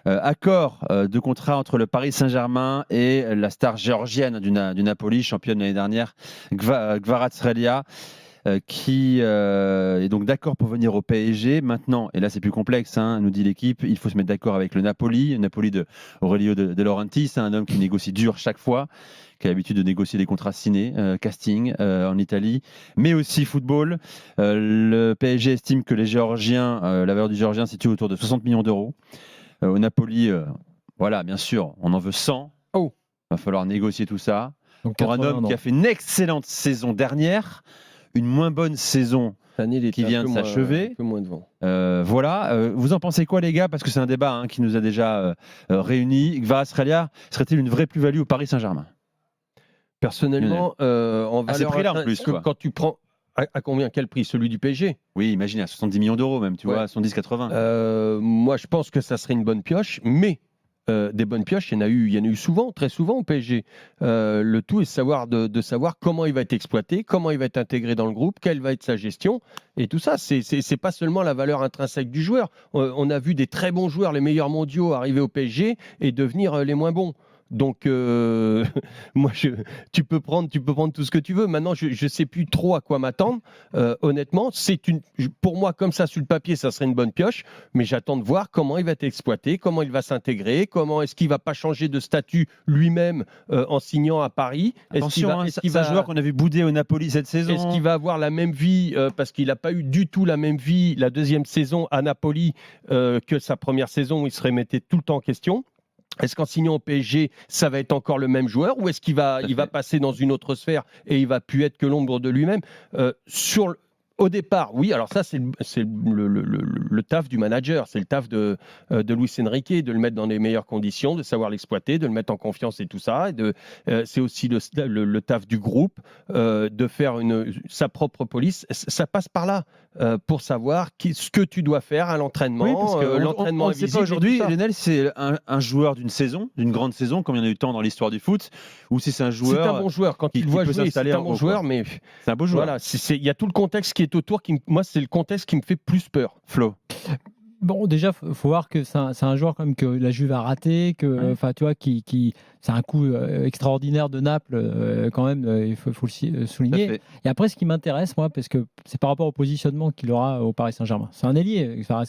accord de contrat entre le Paris Saint-Germain et la star géorgienne du Napoli, championne l'année dernière, Kvaratskhelia, qui est donc d'accord pour venir au PSG. Maintenant, et là c'est plus complexe, nous dit l'équipe, il faut se mettre d'accord avec le Napoli de Aurelio De Laurentiis, un homme qui négocie dur chaque fois, qui a l'habitude de négocier des contrats ciné, casting en Italie, mais aussi football. Le PSG estime que les Géorgiens, la valeur du Géorgien se situe autour de 60 millions d'euros. Au Napoli, voilà, bien sûr, on en veut 100. Oh. Il va falloir négocier tout ça. Donc Pour un homme qui a fait une excellente saison dernière, une moins bonne saison qui vient de s'achever. Un peu moins devant. Voilà. Vous en pensez quoi, les gars? Parce que c'est un débat qui nous a déjà réunis. Kvaratskhelia serait-il une vraie plus-value au Paris Saint-Germain? Personnellement, en valeur, ces prix-là en plus, quand tu prends à combien, quel prix? Celui du PSG? Oui, imaginez à 70 millions d'euros même, tu vois, 70-80. Moi, je pense que ça serait une bonne pioche, mais des bonnes pioches, il y en a eu souvent, très souvent au PSG. Le tout est de savoir comment il va être exploité, comment il va être intégré dans le groupe, quelle va être sa gestion, et tout ça. C'est pas seulement la valeur intrinsèque du joueur. On a vu des très bons joueurs, les meilleurs mondiaux, arriver au PSG et devenir les moins bons. Donc, moi, tu peux prendre tout ce que tu veux. Maintenant, je ne sais plus trop à quoi m'attendre. Honnêtement, pour moi, comme ça, sur le papier, ça serait une bonne pioche. Mais j'attends de voir comment il va être exploité, comment il va s'intégrer, comment est-ce qu'il ne va pas changer de statut lui-même en signant à Paris. Attention, c'est un joueur qu'on a vu bouder au Napoli cette saison. Est-ce qu'il va avoir la même vie, parce qu'il n'a pas eu du tout la même vie la deuxième saison à Napoli que sa première saison où il se remettait tout le temps en question? Est-ce qu'en signant au PSG, ça va être encore le même joueur, ou est-ce qu'il va passer dans une autre sphère et il va plus être que l'ombre de lui-même? Au départ, oui, alors ça, c'est le taf du manager, c'est le taf de Luis Enrique, de le mettre dans les meilleures conditions, de savoir l'exploiter, de le mettre en confiance et tout ça. C'est aussi le taf du groupe, de faire sa propre police. Ça passe par là, pour savoir ce que tu dois faire à l'entraînement. Oui, parce que l'entraînement on ne sait pas aujourd'hui, Lionel, c'est un joueur d'une saison, d'une grande saison, comme il y en a eu tant dans l'histoire du foot, ou si c'est un joueur. C'est un bon joueur, quand tu le vois jouer, c'est un bon joueur, mais c'est un beau joueur. Voilà, il y a tout le contexte qui est autour, moi c'est le contexte qui me fait plus peur. Flo. Bon, déjà, faut voir que c'est un joueur comme que la Juve a raté, que, tu vois, c'est un coup extraordinaire de Naples, quand même, il faut le souligner. Et après, ce qui m'intéresse, moi, parce que c'est par rapport au positionnement qu'il aura au Paris Saint-Germain. C'est un ailier, à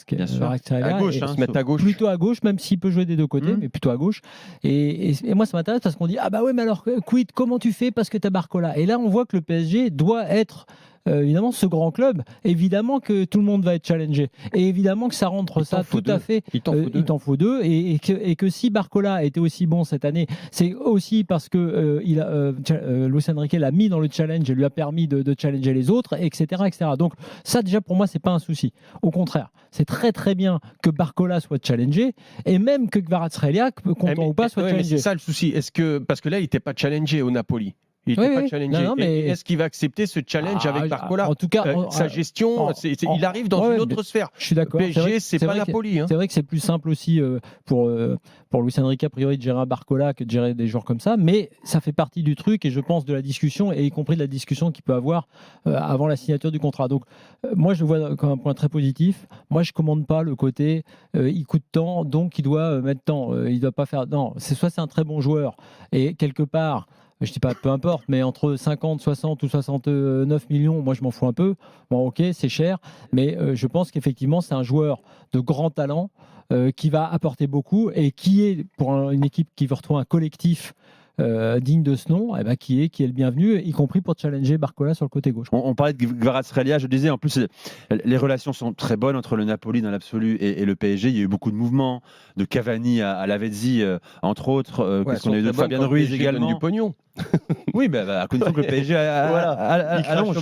gauche, se mettre à gauche. Plutôt à gauche, même s'il peut jouer des deux côtés, mais plutôt à gauche. Et moi, ça m'intéresse parce qu'on dit, ah bah ouais, mais alors, quid, comment tu fais parce que tu as Barcola? Et là, on voit que le PSG doit être évidemment ce grand club, évidemment que tout le monde va être challengé et évidemment que ça rentre ça tout à fait, il t'en faut deux et que si Barcola était aussi bon cette année, c'est aussi parce que Luis Enrique l'a mis dans le challenge et lui a permis de challenger les autres, etc., etc. Donc ça déjà pour moi c'est pas un souci, au contraire c'est très très bien que Barcola soit challengé et même que Kvaratskhelia, content ou pas, soit challengé. C'est ça le souci, parce que là il n'était pas challengé au Napoli. Il n'était pas challengé. Non, mais... Est-ce qu'il va accepter ce challenge avec Barcola? En tout cas, sa gestion, il arrive dans une autre sphère. Je suis d'accord. PSG, c'est pas Napoli. C'est vrai que c'est plus simple aussi pour Luis Enrique, a priori, de gérer un Barcola que de gérer des joueurs comme ça. Mais ça fait partie du truc et je pense de la discussion, et y compris de la discussion qu'il peut avoir avant la signature du contrat. Donc, moi, je le vois comme un point très positif. Moi, je ne commande pas le côté il coûte tant, donc il doit mettre tant. Il ne doit pas faire. Non, soit c'est un très bon joueur et quelque part. Je dis pas peu importe, mais entre 50, 60 ou 69 millions, moi je m'en fous un peu. Bon, ok, c'est cher, mais je pense qu'effectivement c'est un joueur de grand talent qui va apporter beaucoup et qui est, pour une équipe qui veut retrouver un collectif digne de ce nom, qui est le bienvenu, y compris pour challenger Barcola sur le côté gauche. On parlait de Kvaratskhelia, je disais, en plus, les relations sont très bonnes entre le Napoli dans l'absolu et le PSG. Il y a eu beaucoup de mouvements, de Cavani à Lavezzi, entre autres. Qu'est-ce qu'on a eu de Fabian Ruiz également. Du pognon. Oui, à condition que le PSG allonge,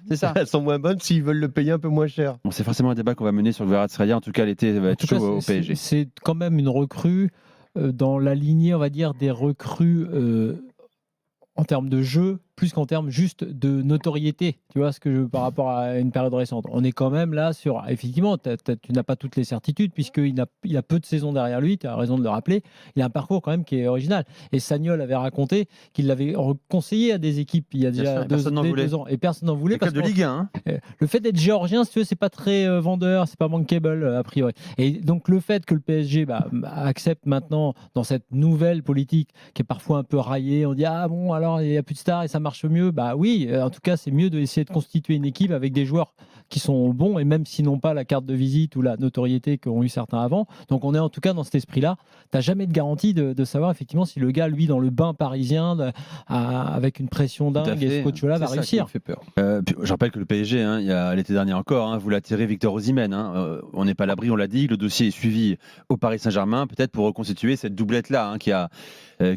c'est ça. Elles sont moins bonnes s'ils veulent le payer un peu moins cher. Bon, c'est forcément un débat qu'on va mener sur Kvaratskhelia. En tout cas, l'été va être chaud au PSG. C'est quand même une recrue dans la lignée, on va dire, des recrues en termes de jeu plus qu'en termes juste de notoriété, tu vois, par rapport à une période récente. On est quand même là sur, effectivement, tu n'as pas toutes les certitudes, puisqu'il a peu de saisons derrière lui, tu as raison de le rappeler, il a un parcours quand même qui est original. Et Sagnol avait raconté qu'il l'avait conseillé à des équipes il y a déjà personne n'en voulait. 2 ans, et personne n'en voulait. Le club de Ligue 1. Le fait d'être géorgien, si tu veux, c'est pas très vendeur, c'est pas bankable a priori. Et donc le fait que le PSG accepte maintenant dans cette nouvelle politique qui est parfois un peu raillée, on dit ah bon alors il y a plus de stars et ça marche mieux. Bah oui, en tout cas c'est mieux d'essayer de constituer une équipe avec des joueurs qui sont bons et même s'ils n'ont pas la carte de visite ou la notoriété qu'ont eu certains avant. Donc on est en tout cas dans cet esprit-là. T'as jamais de garantie de savoir effectivement si le gars lui dans le bain parisien avec une pression dingue et ce coach-là va réussir. Fait peur. Je rappelle que le PSG, il y a l'été dernier encore, vous l'attirez Victor Osimhen. On n'est pas à l'abri, on l'a dit. Le dossier est suivi au Paris Saint-Germain, peut-être pour reconstituer cette doublette-là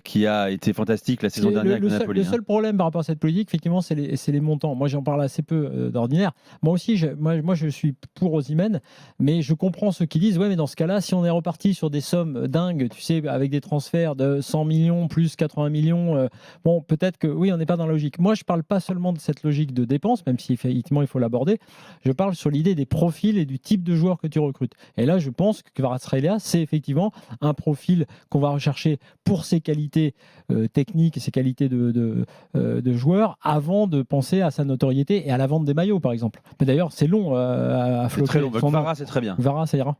qui a été fantastique la saison dernière avec le Napoli. Le seul problème par rapport à cette politique, effectivement, c'est les montants. Moi, j'en parle assez peu d'ordinaire. Moi aussi, je suis pour Osimhen, mais je comprends ceux qui disent ouais, mais dans ce cas-là, si on est reparti sur des sommes dingues, tu sais, avec des transferts de 100 millions plus 80 millions, bon, peut-être que oui, on n'est pas dans la logique. Moi, je parle pas seulement de cette logique de dépenses, même si effectivement il faut l'aborder. Je parle sur l'idée des profils et du type de joueur que tu recrutes. Et là, je pense que Kvaratskhelia, c'est effectivement un profil qu'on va rechercher pour ses qualités techniques et ses qualités de joueur avant de penser à sa notoriété et à la vente des maillots, par exemple. Mais d'ailleurs, c'est long à flotter. C'est très long. Kvara, c'est très bien. Kvara, ça ira.